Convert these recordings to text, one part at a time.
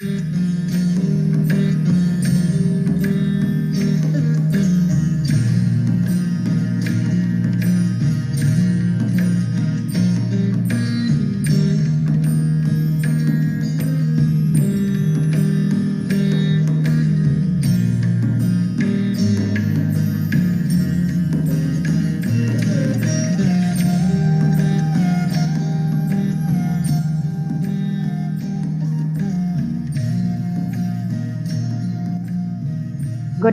Good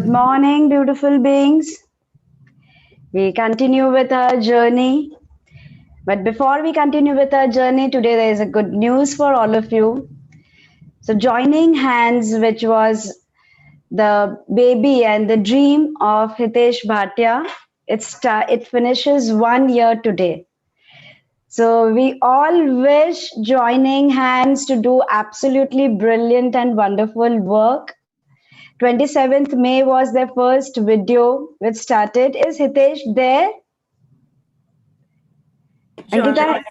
morning, beautiful beings. We continue with our journey. But before we continue with our journey, today there is a good news for all of you. So, joining hands, which was the baby and the dream of Hitesh Bhatia, it finishes 1 year today. So, we all wish joining hands to do absolutely brilliant and wonderful work. 27th May was their first video which started. Is Hitesh there? Ankita,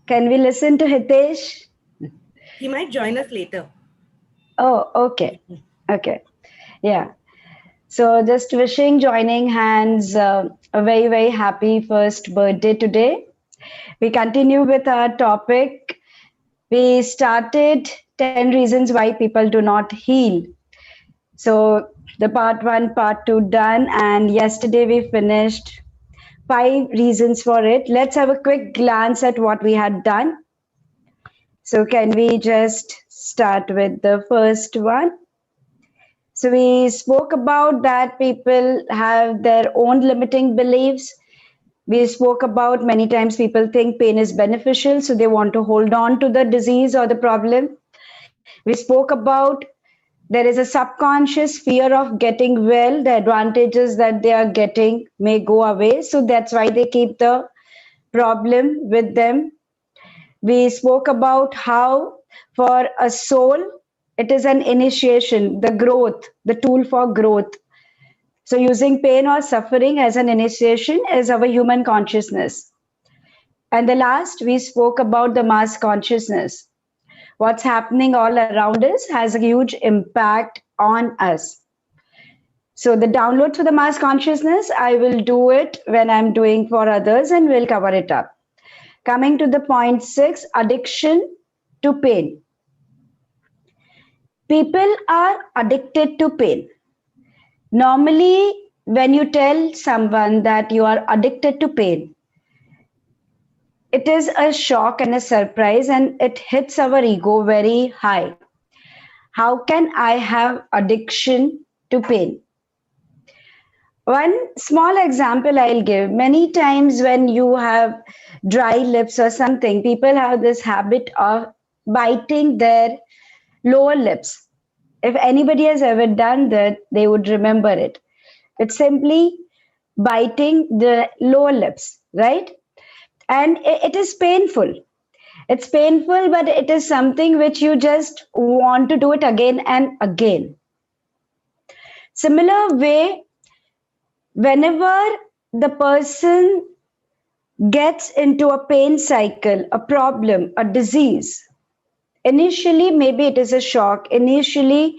can we listen to Hitesh? He might join us later. Oh, okay. Okay. Yeah. So just wishing joining hands a very, very happy first birthday today. We continue with our topic. We started 10 reasons why people do not heal. So the part 1, part 2 done, and yesterday we finished 5 reasons for it. Let's have a quick glance at what we had done. So can we just start with the first one? So we spoke about that people have their own limiting beliefs. We spoke about many times people think pain is beneficial, so they want to hold on to the disease or the problem. We spoke about there is a subconscious fear of getting well. The advantages that they are getting may go away, so that's why they keep the problem with them. We spoke about how for a soul, it is an initiation, the growth, the tool for growth. So using pain or suffering as an initiation is our human consciousness. And the last, we spoke about the mass consciousness. What's happening all around us has a huge impact on us. So the download to the mass consciousness, I will do it when I'm doing for others and we'll cover it up. Coming to the point 6, addiction to pain. People are addicted to pain. Normally, when you tell someone that you are addicted to pain, it is a shock and a surprise, and it hits our ego very high. How can I have addiction to pain? One small example I'll give. Many times when you have dry lips or something, people have this habit of biting their lower lips. If anybody has ever done that, they would remember it. It's simply biting the lower lips, right? And it is painful. It's painful, but it is something which you just want to do it again and again. Similar way, whenever the person gets into a pain cycle, a problem, a disease, initially maybe it is a shock. Initially,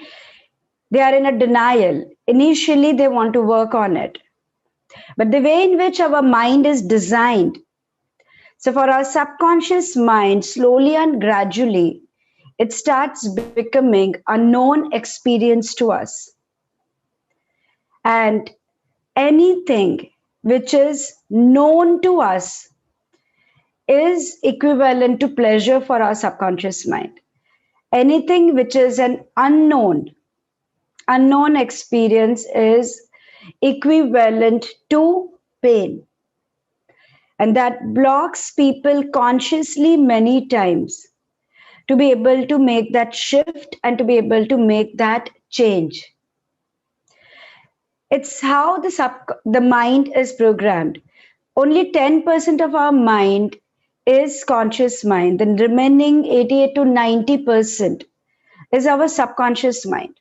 they are in a denial. Initially, they want to work on it. But the way in which our mind is designed, so for our subconscious mind, slowly and gradually, it starts becoming a known experience to us. And anything which is known to us is equivalent to pleasure for our subconscious mind. Anything which is an unknown experience is equivalent to pain. And that blocks people consciously many times to be able to make that shift and to be able to make that change. It's how the mind is programmed. Only 10% of our mind is conscious mind. The remaining 88 to 90% is our subconscious mind,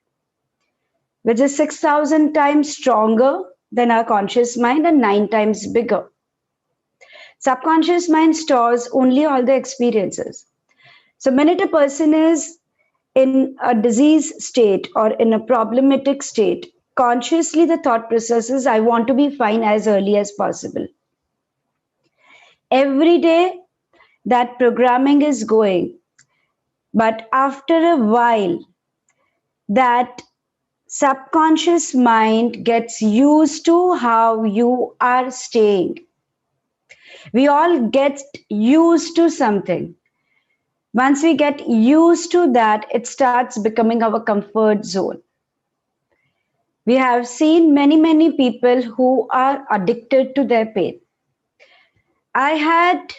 which is 6,000 times stronger than our conscious mind and 9 times bigger. Subconscious mind stores only all the experiences. So, minute a person is in a disease state or in a problematic state, consciously the thought process is, I want to be fine as early as possible. Every day that programming is going, but after a while, that subconscious mind gets used to how you are staying. We all get used to something. Once we get used to that, it starts becoming our comfort zone. We have seen many people who are addicted to their pain. I had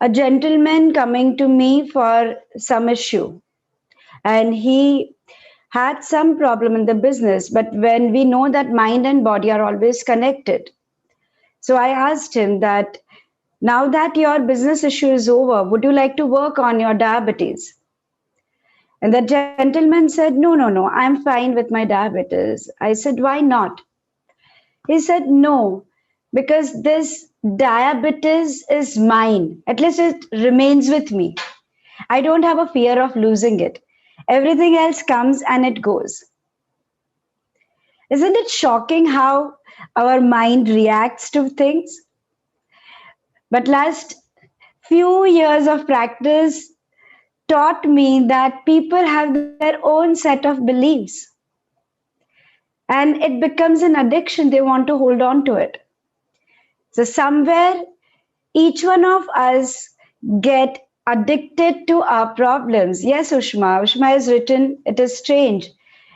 a gentleman coming to me for some issue, and he had some problem in the business. But when we know that mind and body are always connected, so I asked him that now that your business issue is over, would you like to work on your diabetes? And the gentleman said, no, I'm fine with my diabetes. I said, why not? He said, no, because this diabetes is mine. At least it remains with me. I don't have a fear of losing it. Everything else comes and it goes. Isn't it shocking how our mind reacts to things? But last few years of practice taught me that people have their own set of beliefs and it becomes an addiction. They want to hold on to it. So somewhere each one of us get addicted to our problems. Yes, Ushma has written, it is strange.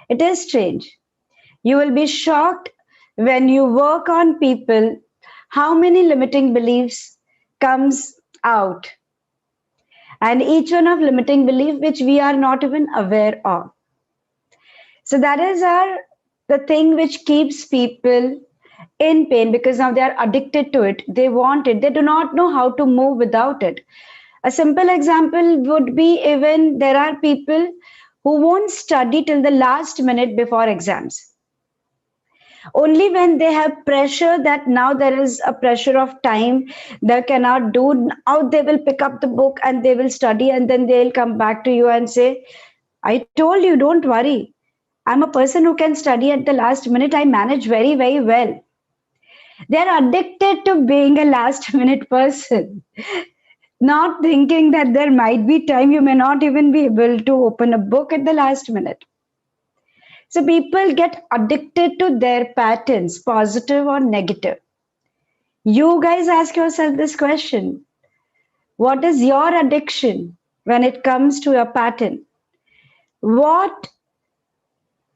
It is strange. You will be shocked when you work on people how many limiting beliefs comes out, and each one of limiting belief which we are not even aware of. So that is the thing which keeps people in pain, because now they are addicted to it. They want it. They do not know how to move without it. A simple example would be, even there are people who won't study till the last minute before exams. Only when they have pressure, that now there is a pressure of time they cannot do, now they will pick up the book and they will study, and then they'll come back to you and say, I told you, don't worry. I'm a person who can study at the last minute. I manage very well. They're addicted to being a last minute person, not thinking that there might be time you may not even be able to open a book at the last minute. So people get addicted to their patterns, positive or negative. You guys ask yourself this question. What is your addiction when it comes to your pattern? What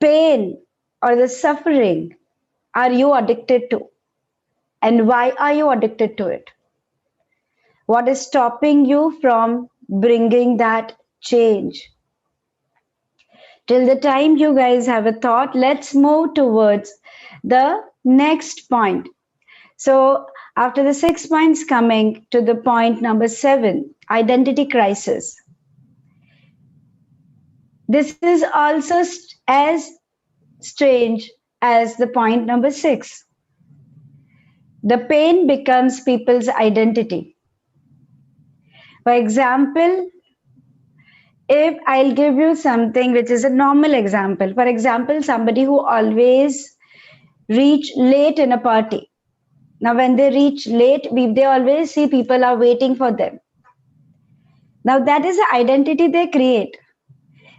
pain or the suffering are you addicted to? And why are you addicted to it? What is stopping you from bringing that change? Till the time you guys have a thought, let's move towards the next point. So, after the 6 points, coming to the point number 7, identity crisis. This is also as strange as the point number 6. The pain becomes people's identity. For example, if I'll give you something which is a normal example. For example, somebody who always reach late in a party. Now, when they reach late, they always see people are waiting for them. Now, that is the identity they create.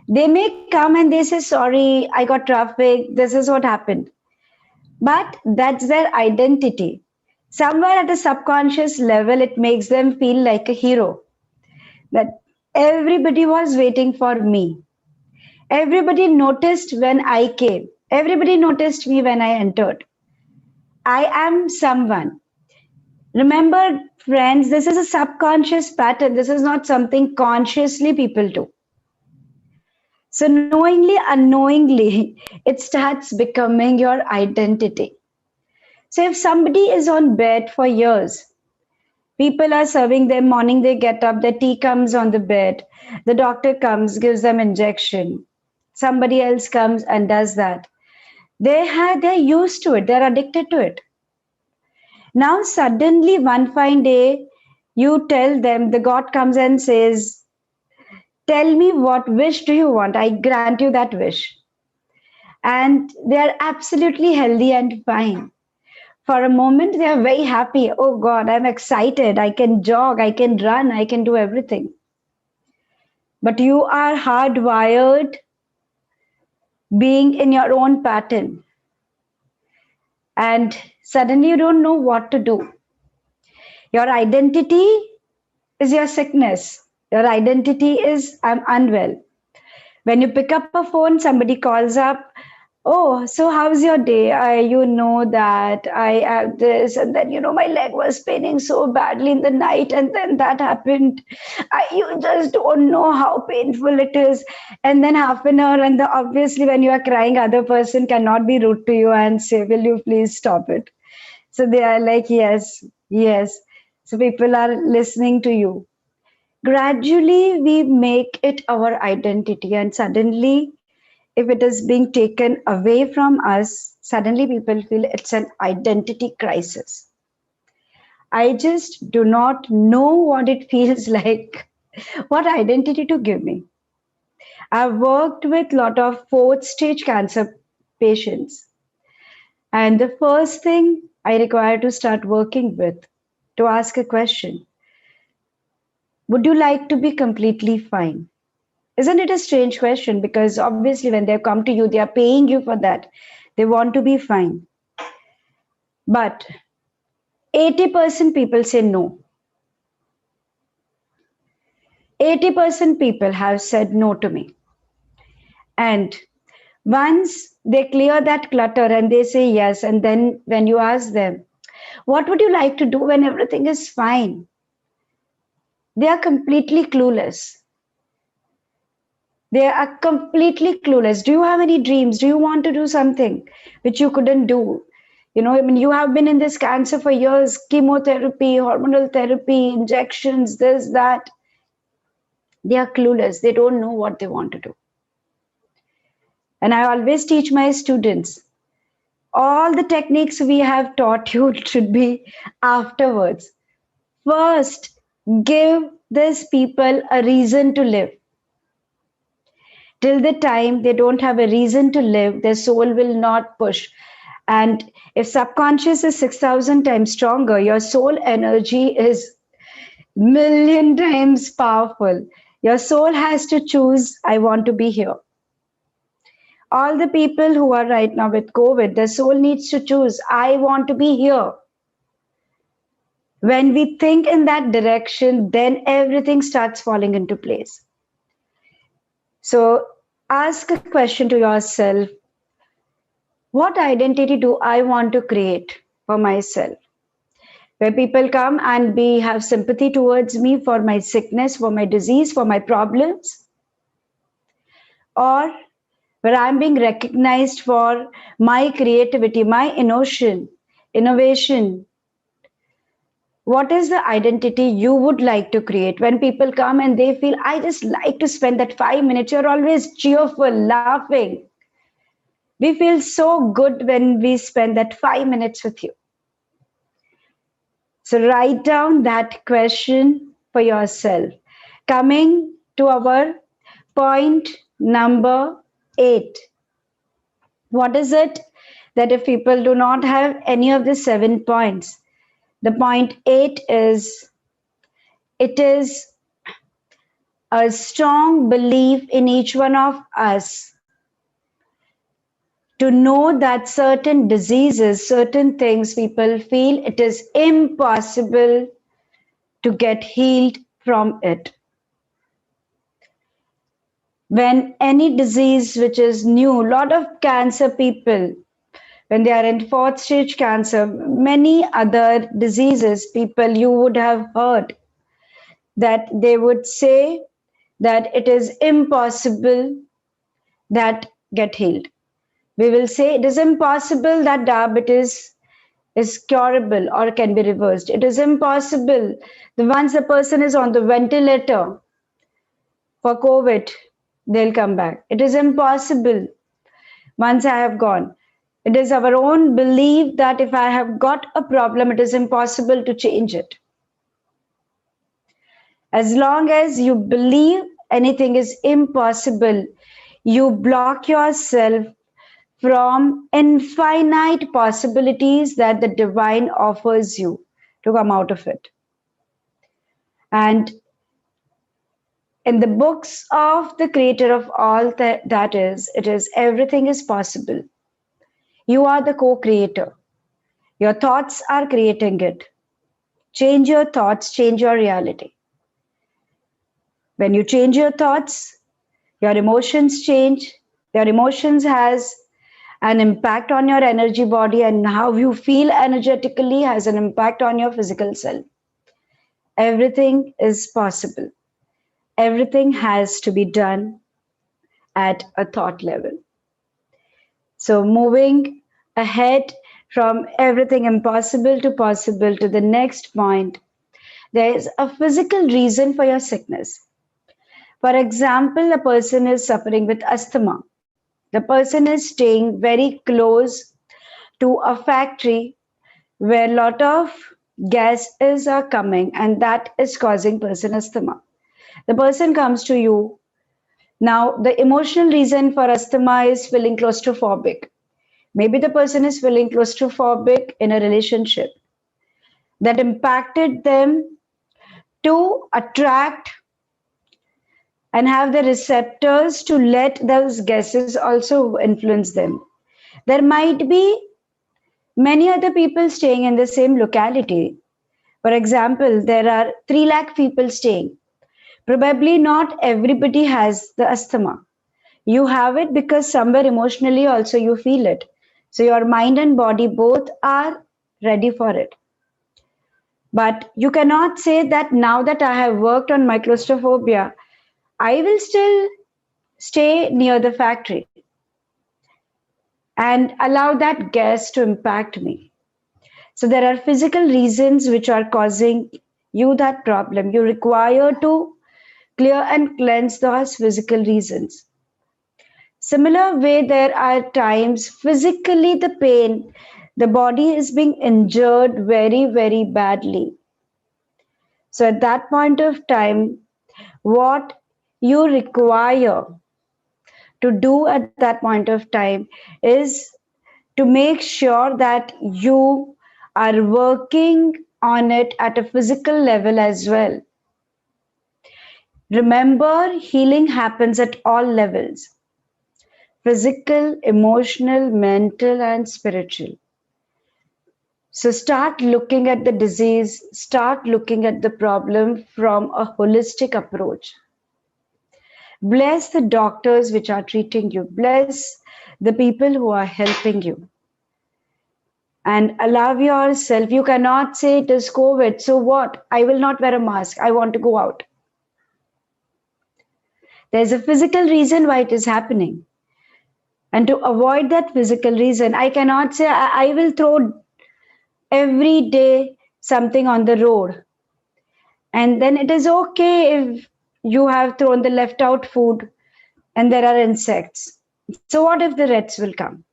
They may come and they say, sorry, I got traffic, this is what happened. But that's their identity. Somewhere at a subconscious level, it makes them feel like a hero. That everybody was waiting for me. Everybody noticed when I came. Everybody noticed me when I entered. I am someone. Remember, friends, this is a subconscious pattern. This is not something consciously people do. So knowingly, unknowingly, it starts becoming your identity. So if somebody is on bed for years, people are serving them morning, they get up, the tea comes on the bed, the doctor comes, gives them injection, somebody else comes and does that. They're used to it, they're addicted to it. Now suddenly one fine day, you tell them, the God comes and says, Tell me, what wish do you want? I grant you that wish. And they are absolutely healthy and fine. For a moment, they are very happy. Oh God, I'm excited. I can jog, I can run, I can do everything. But you are hardwired being in your own pattern. And suddenly you don't know what to do. Your identity is your sickness. Your identity is I'm unwell. When you pick up a phone, somebody calls up, oh, so how's your day? You know that I have this, and then, my leg was paining so badly in the night, and then that happened. You just don't know how painful it is. And then half an hour, and obviously, when you are crying, other person cannot be rude to you and say, will you please stop it? So they are like, yes, yes. So people are listening to you. Gradually, we make it our identity, and suddenly, if it is being taken away from us, suddenly people feel it's an identity crisis. I just do not know what it feels like, what identity to give me. I've worked with a lot of fourth stage cancer patients, and the first thing I require to start working with to ask a question: would you like to be completely fine? Isn't it a strange question? Because obviously, when they come to you, they are paying you for that. They want to be fine. But 80% people say no. 80% people have said no to me. And once they clear that clutter and they say yes, and then when you ask them, what would you like to do when everything is fine? They are completely clueless. They are completely clueless. Do you have any dreams? Do you want to do something which you couldn't do? You have been in this cancer for years, chemotherapy, hormonal therapy, injections, this, that. They are clueless. They don't know what they want to do. And I always teach my students, all the techniques we have taught you should be afterwards. First, give these people a reason to live. Till the time they don't have a reason to live, their soul will not push. And if subconscious is 6,000 times stronger, your soul energy is million times powerful. Your soul has to choose, I want to be here. All the people who are right now with COVID, their soul needs to choose, I want to be here. When we think in that direction, then everything starts falling into place. So ask a question to yourself: what identity do I want to create for myself? Where people come and have sympathy towards me for my sickness, for my disease, for my problems, or where I'm being recognized for my creativity, my innovation. What is the identity you would like to create? When people come and they feel, I just like to spend that 5 minutes, you're always cheerful, laughing. We feel so good when we spend that 5 minutes with you. So write down that question for yourself. Coming to our point number 8. What is it that if people do not have any of the 7 points? The point 8 is, it is a strong belief in each one of us to know that certain diseases, certain things, people feel it is impossible to get healed from it. When any disease which is new, a lot of cancer people, when they are in fourth stage cancer, many other diseases, people you would have heard that they would say that it is impossible that get healed. We will say it is impossible that diabetes is curable or can be reversed. It is impossible. Once the person is on the ventilator for COVID, they'll come back. It is impossible once I have gone. It is our own belief that if I have got a problem, it is impossible to change it. As long as you believe anything is impossible, you block yourself from infinite possibilities that the divine offers you to come out of it. And in the books of the creator of all that is, it is everything is possible. You are the co-creator. Your thoughts are creating it. Change your thoughts, change your reality. When you change your thoughts, your emotions change. Your emotions has an impact on your energy body, and how you feel energetically has an impact on your physical self. Everything is possible. Everything has to be done at a thought level. So moving ahead from everything impossible to possible to the next point, there is a physical reason for your sickness. For example, a person is suffering with asthma. The person is staying very close to a factory where a lot of gases are coming, and that is causing person asthma. The person comes to you. Now, the emotional reason for asthma is feeling claustrophobic. Maybe the person is feeling claustrophobic in a relationship that impacted them to attract and have the receptors to let those gases also influence them. There might be many other people staying in the same locality. For example, there are 3 lakh people staying. Probably not everybody has the asthma. You have it because somewhere emotionally also you feel it. So your mind and body both are ready for it. But you cannot say that now that I have worked on my claustrophobia, I will still stay near the factory and allow that gas to impact me. So there are physical reasons which are causing you that problem. You require to clear and cleanse those physical reasons. Similar way, there are times physically the pain, the body is being injured very, very badly. So at that point of time, what you require to do at that point of time is to make sure that you are working on it at a physical level as well. Remember, healing happens at all levels: physical, emotional, mental, and spiritual. So start looking at the disease, start looking at the problem from a holistic approach. Bless the doctors which are treating you, bless the people who are helping you. And allow yourself, you cannot say it is COVID, so what? I will not wear a mask, I want to go out. There's a physical reason why it is happening. And to avoid that physical reason, I cannot say I will throw every day something on the road. And then it is okay if you have thrown the left out food and there are insects. So what if the rats will come?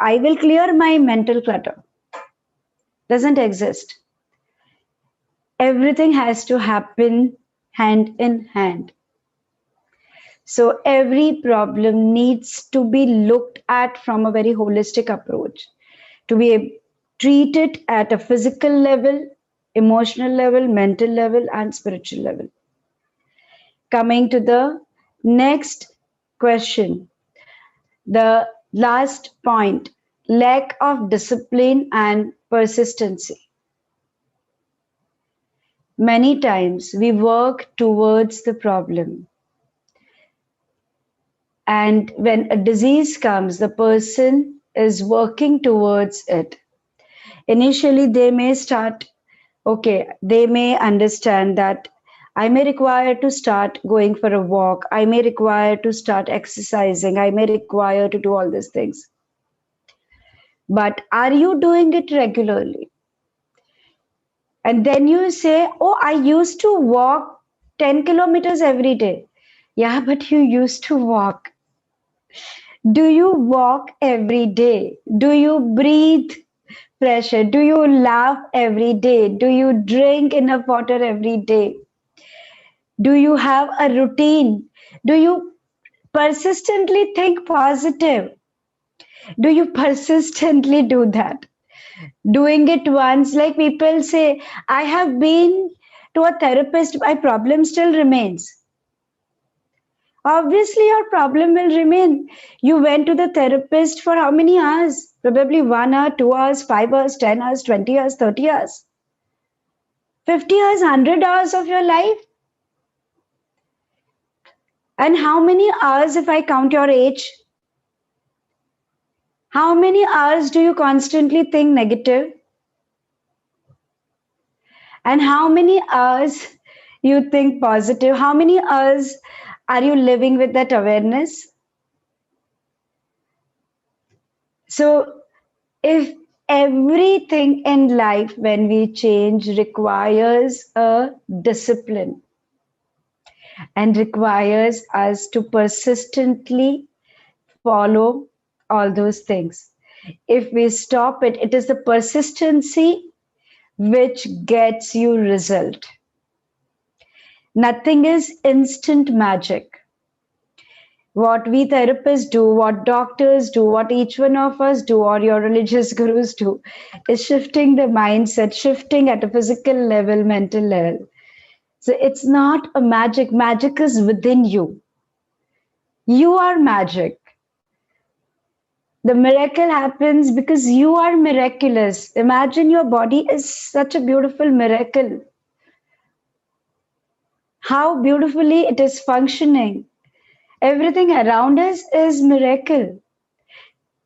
I will clear my mental clutter. Doesn't exist. Everything has to happen hand in hand. So every problem needs to be looked at from a very holistic approach, to be treated at a physical level, emotional level, mental level, and spiritual level. Coming to the next question, the last point: lack of discipline and persistency. Many times we work towards the problem, and when a disease comes, the person is working towards it. Initially, they may start, okay, they may understand that I may require to start going for a walk, I may require to start exercising, I may require to do all these things. But are you doing it regularly? And then you say, oh, I used to walk 10 kilometers every day. Yeah, but you used to walk. Do you walk every day? Do you breathe fresh air? Do you laugh every day? Do you drink enough water every day? Do you have a routine? Do you persistently think positive? Do you persistently do that? Doing it once, like people say, I have been to a therapist, my problem still remains. Obviously, your problem will remain. You went to the therapist for how many hours? Probably 1 hour, 2 hours, 5 hours, 10 hours, 20 hours, 30 hours, 50 hours, 100 hours of your life. And how many hours, if I count your age, how many hours do you constantly think negative? And how many hours you think positive? How many hours are you living with that awareness? So, if everything in life, when we change, requires a discipline and requires us to persistently follow all those things. If we stop it, it is the persistency which gets you result. Nothing is instant magic. What we therapists do, what doctors do, what each one of us do, or your religious gurus do, is shifting the mindset, shifting at a physical level, mental level. So it's not a magic. Magic is within you. You are magic. The miracle happens because you are miraculous. Imagine your body is such a beautiful miracle. How beautifully it is functioning. Everything around us is miracle.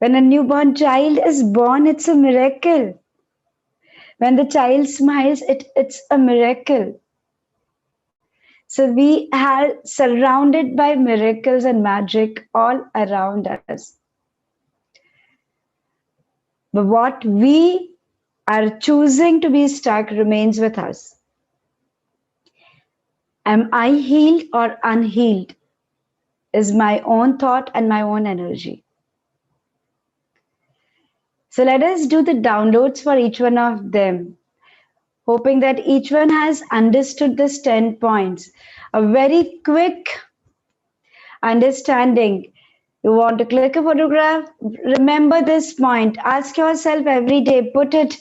When a newborn child is born, it's a miracle. When the child smiles, it's a miracle. So we are surrounded by miracles and magic all around us. But what we are choosing to be stuck remains with us. Am I healed or unhealed? Is my own thought and my own energy. So let us do the downloads for each one of them, hoping that each one has understood this 10 points. A very quick understanding. You want to click a photograph? Remember this point. Ask yourself every day, put it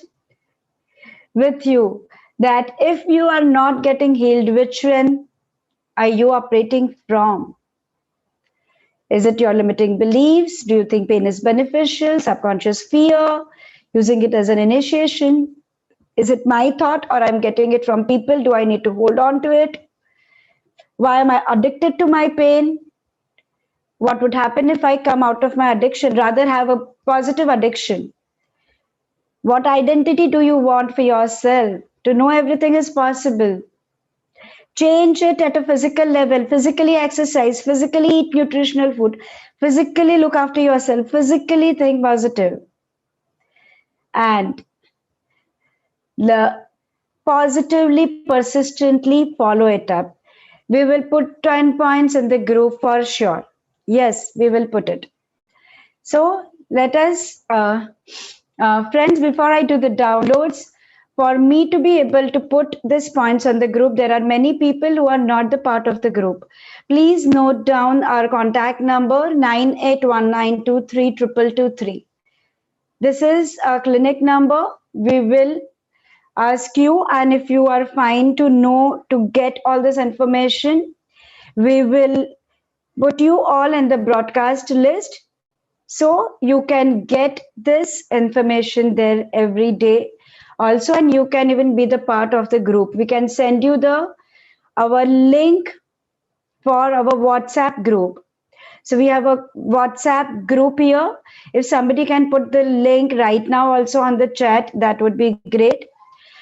with you, that if you are not getting healed, which one are you operating from? Is it your limiting beliefs? Do you think pain is beneficial? Subconscious fear? Using it as an initiation? Is it my thought or I'm getting it from people? Do I need to hold on to it? Why am I addicted to my pain? What would happen if I come out of my addiction? Rather have a positive addiction. What identity do you want for yourself? To know everything is possible. Change it at a physical level. Physically exercise, physically eat nutritional food, physically look after yourself, physically think positive. And positively, persistently follow it up. We will put 10 points in the group for sure. Yes, we will put it. So let us, friends, before I do the downloads, for me to be able to put these points on the group, there are many people who are not the part of the group. Please note down our contact number 9819232223. This is a clinic number. We will ask you, and if you are fine to know, to get all this information, we will put you all in the broadcast list so you can get this information there every day also, and you can even be the part of the group. We can send you the our link for our WhatsApp group. So we have a WhatsApp group here. If somebody can put the link right now also on the chat, that would be great,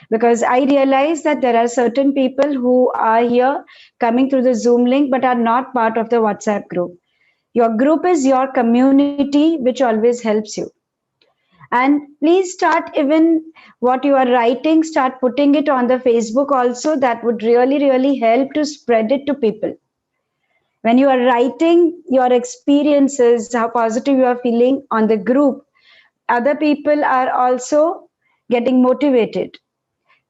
because I realize that there are certain people who are here coming through the Zoom link but are not part of the WhatsApp group. Your group is your community, which always helps you. And please start, even what you are writing, start putting it on the Facebook also. That would really help to spread it to people. When you are writing your experiences, how positive you are feeling on the group, other people are also getting motivated.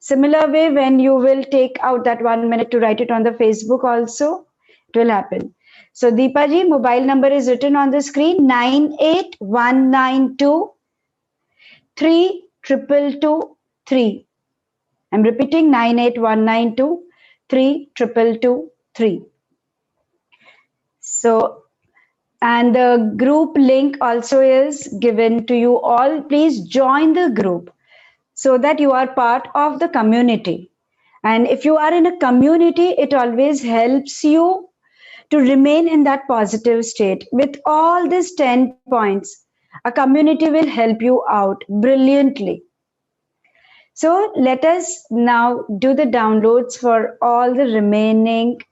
Similar way, when you will take out that 1 minute to write it on the Facebook also, it will happen. So Deepa ji, mobile number is written on the screen, 98192 32223. I'm repeating, 98192 32223. So, and the group link also is given to you all. Please join the group so that you are part of the community. And if you are in a community, it always helps you to remain in that positive state. With all these 10 points, a community will help you out brilliantly. So let us now do the downloads for all the remaining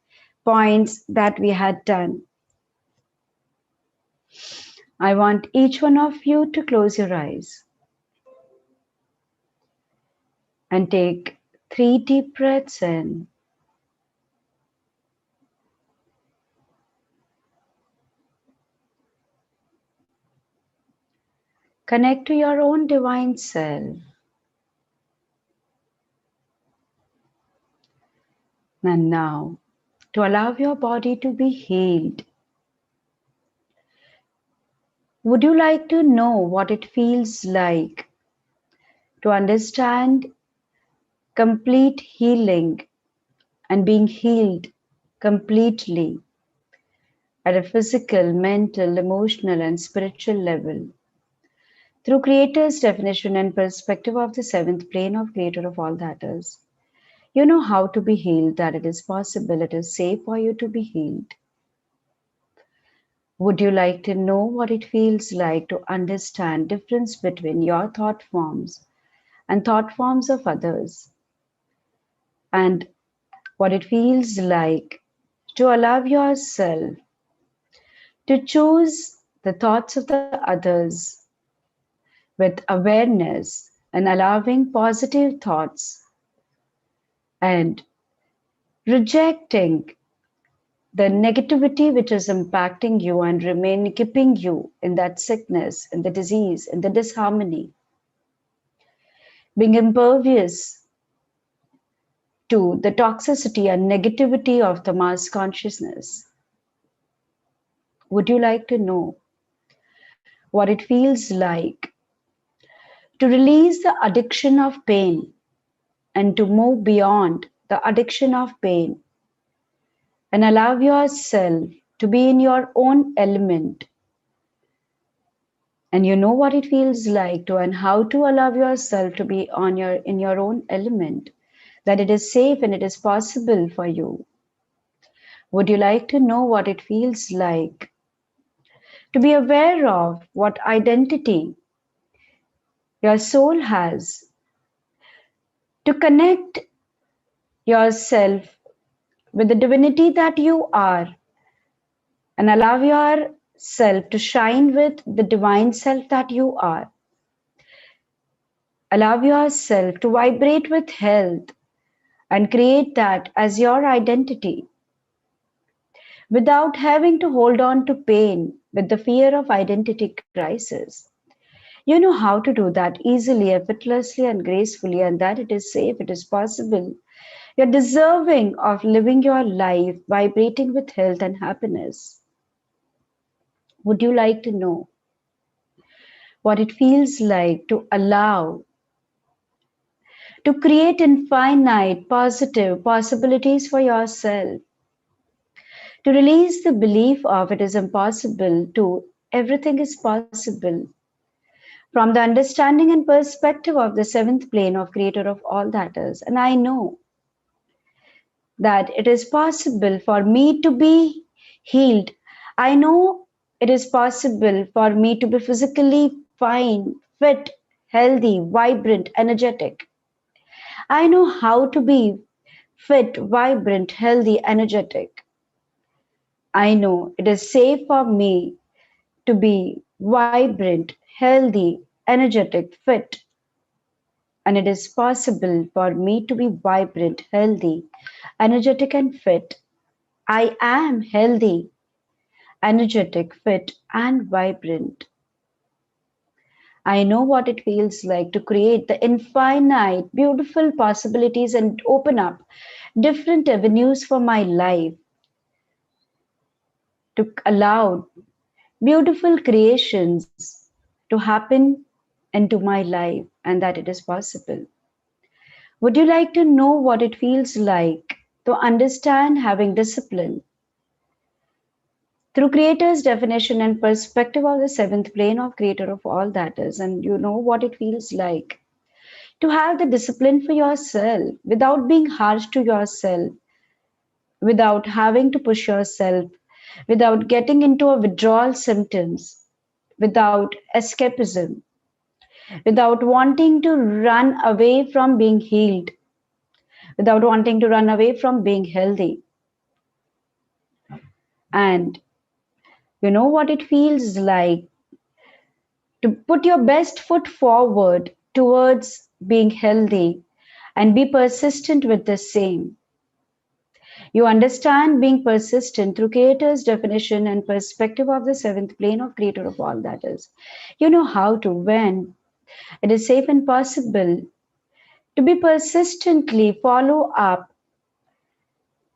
points that we had done. I want each one of you to close your eyes and take 3 deep breaths in. Connect to your own divine self. And now, to allow your body to be healed, would you like to know what it feels like to understand complete healing and being healed completely at a physical, mental, emotional, and spiritual level? Through Creator's definition and perspective of the seventh plane of Creator of all that is, you know how to be healed, that it is possible, it is safe for you to be healed. Would you like to know what it feels like to understand difference between your thought forms and thought forms of others? And what it feels like to allow yourself to choose the thoughts of the others with awareness and allowing positive thoughts and rejecting the negativity which is impacting you and remain keeping you in that sickness, in the disease, in the disharmony, being impervious to the toxicity and negativity of the mass consciousness. Would you like to know what it feels like to release the addiction of pain and to move beyond the addiction of pain and allow yourself to be in your own element? And you know what it feels like to and how to allow yourself to be in your own element, that it is safe and it is possible for you. Would you like to know what it feels like to be aware of what identity your soul has, to connect yourself with the divinity that you are and allow yourself to shine with the divine self that you are? Allow yourself to vibrate with health and create that as your identity without having to hold on to pain with the fear of identity crisis. You know how to do that easily, effortlessly, and gracefully, and that it is safe, it is possible. You're deserving of living your life vibrating with health and happiness. Would you like to know what it feels like to allow to create infinite positive possibilities for yourself? To release the belief of it is impossible to everything is possible from the understanding and perspective of the seventh plane of Creator of all that is. And I know that it is possible for me to be healed. I know it is possible for me to be physically fine, fit, healthy, vibrant, energetic. I know how to be fit, vibrant, healthy, energetic. I know it is safe for me to be vibrant, healthy, energetic, fit. And it is possible for me to be vibrant, healthy, energetic, and fit. I am healthy, energetic, fit, and vibrant. I know what it feels like to create the infinite, beautiful possibilities and open up different avenues for my life, to allow beautiful creations to happen into my life, and that it is possible. Would you like to know what it feels like to understand having discipline? Through Creator's definition and perspective of the seventh plane of Creator of all that is, and you know what it feels like to have the discipline for yourself without being harsh to yourself, without having to push yourself, without getting into a withdrawal symptoms, without escapism, without wanting to run away from being healed, without wanting to run away from being healthy. And you know what it feels like to put your best foot forward towards being healthy and be persistent with the same. You understand being persistent through Creator's definition and perspective of the seventh plane of Creator of all that is. You know how to, when it is safe and possible, to be persistently follow up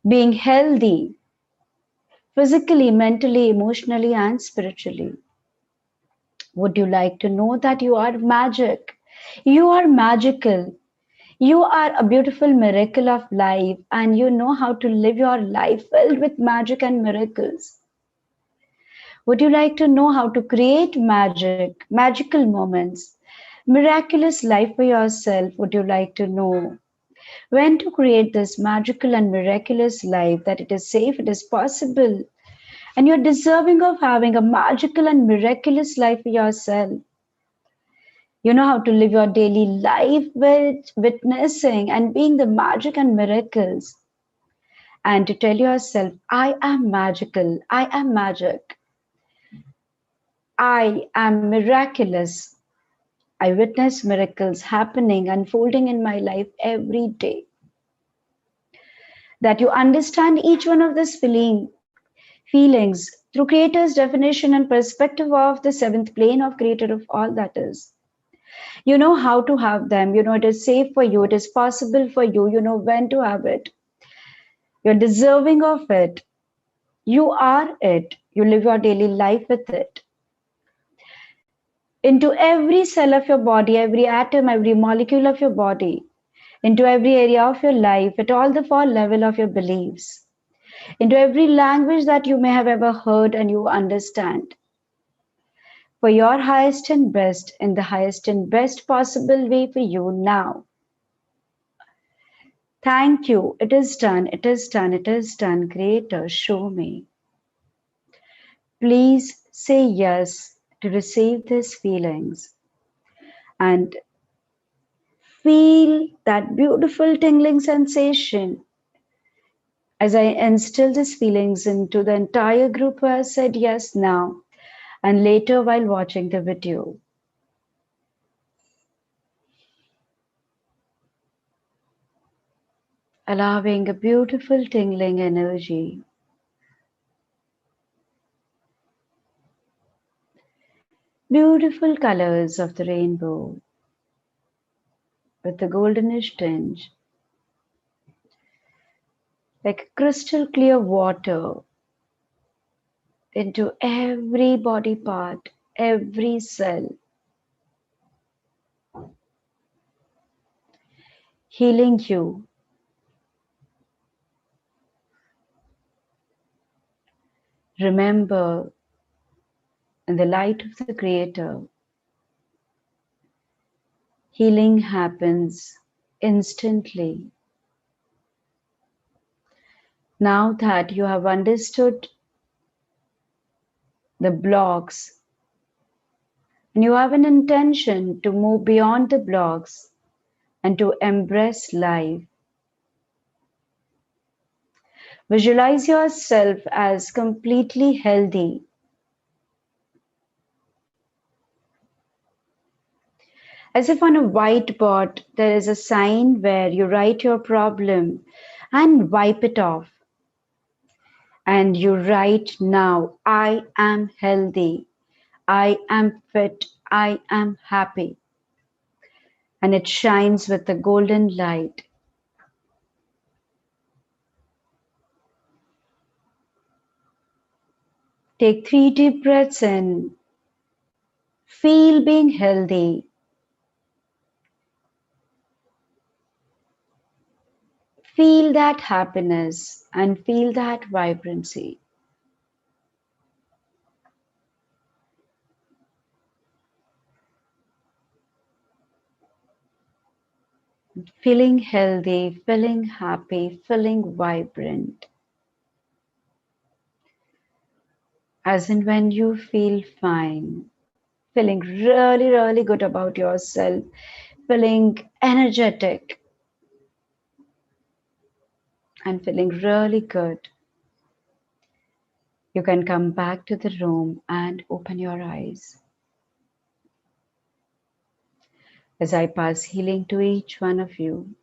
being healthy physically, mentally, emotionally, and spiritually. Would you like to know that you are magic? You are magical. You are a beautiful miracle of life, and you know how to live your life filled with magic and miracles. Would you like to know how to create magic, magical moments, miraculous life for yourself? Would you like to know when to create this magical and miraculous life, that it is safe, it is possible, and you're deserving of having a magical and miraculous life for yourself? You know how to live your daily life with witnessing and being the magic and miracles, and to tell yourself, I am magical, I am magic, I am miraculous. I witness miracles happening, unfolding in my life every day. That you understand each one of these feelings through Creator's definition and perspective of the seventh plane of Creator of all that is. You know how to have them. You know it is safe for you. It is possible for you. You know when to have it. You're deserving of it. You are it. You live your daily life with it. Into every cell of your body, every atom, every molecule of your body, into every area of your life, at all the four level of your beliefs, into every language that you may have ever heard and you understand, for your highest and best, in the highest and best possible way for you now. Thank you. It is done. It is done. It is done. Creator, show me. Please say yes to receive these feelings and feel that beautiful tingling sensation as I instill these feelings into the entire group who has said yes now and later while watching the video. Allowing a beautiful tingling energy. Beautiful colors of the rainbow with the goldenish tinge, like crystal clear water into every body part, every cell, healing you. Remember, in the light of the Creator, healing happens instantly. Now that you have understood the blocks and you have an intention to move beyond the blocks and to embrace life, visualize yourself as completely healthy. As if on a whiteboard there is a sign where you write your problem and wipe it off. And you write now, I am healthy, I am fit, I am happy. And it shines with a golden light. Take 3 deep breaths in. Feel being healthy. Feel that happiness and feel that vibrancy. Feeling healthy, feeling happy, feeling vibrant. As in when you feel fine, feeling really, really good about yourself, feeling energetic and feeling really good, you can come back to the room and open your eyes. As I pass healing to each one of you,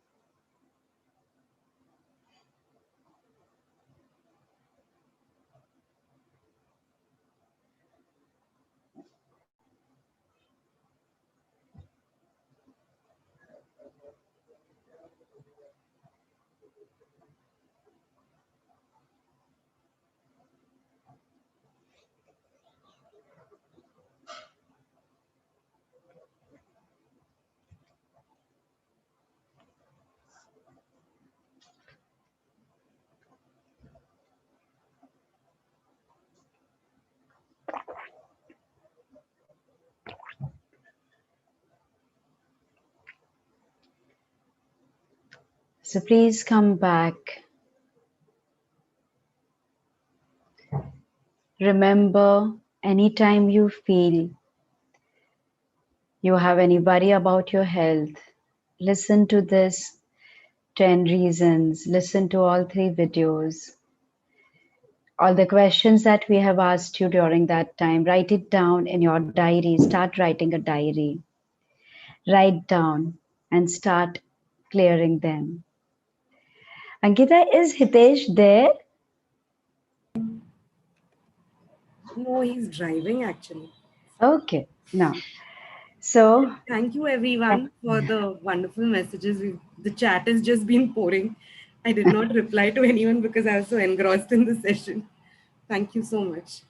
so please come back. Remember, anytime you feel you have any worry about your health, listen to this 10 reasons, listen to all 3 videos, all the questions that we have asked you during that time. Write it down in your diary. Start writing a diary. Write down and start clearing them. Ankita, is Hitesh there? No, he's driving actually. Okay, now. So, Thank you everyone for the wonderful messages. The chat has just been pouring. I did not reply to anyone because I was so engrossed in the session. Thank you so much.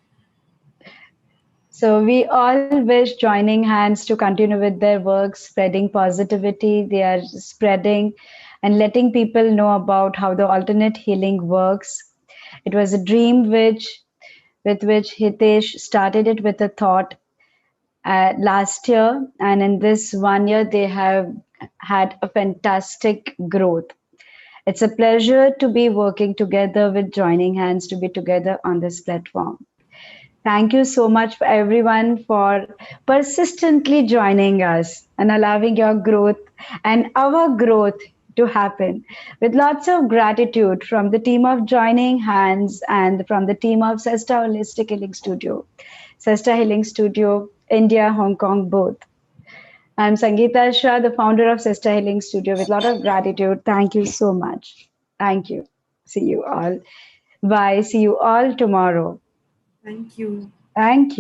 so we all wish joining hands to continue with their work, spreading positivity. They are spreading and letting people know about how the alternate healing works. It was a dream with which Hitesh started it with a thought last year, and in this one year, they have had a fantastic growth. It's a pleasure to be working together with Joining Hands to be together on this platform. Thank you so much for everyone for persistently joining us and allowing your growth and our growth to happen with lots of gratitude from the team of Joining Hands and from the team of Cesta Holistic Healing Studio, Cesta Healing Studio, India, Hong Kong, both. I'm Sangeeta Shah, the founder of Cesta Healing Studio, with a lot of gratitude. Thank you so much. Thank you. See you all. Bye. See you all tomorrow. Thank you. Thank you.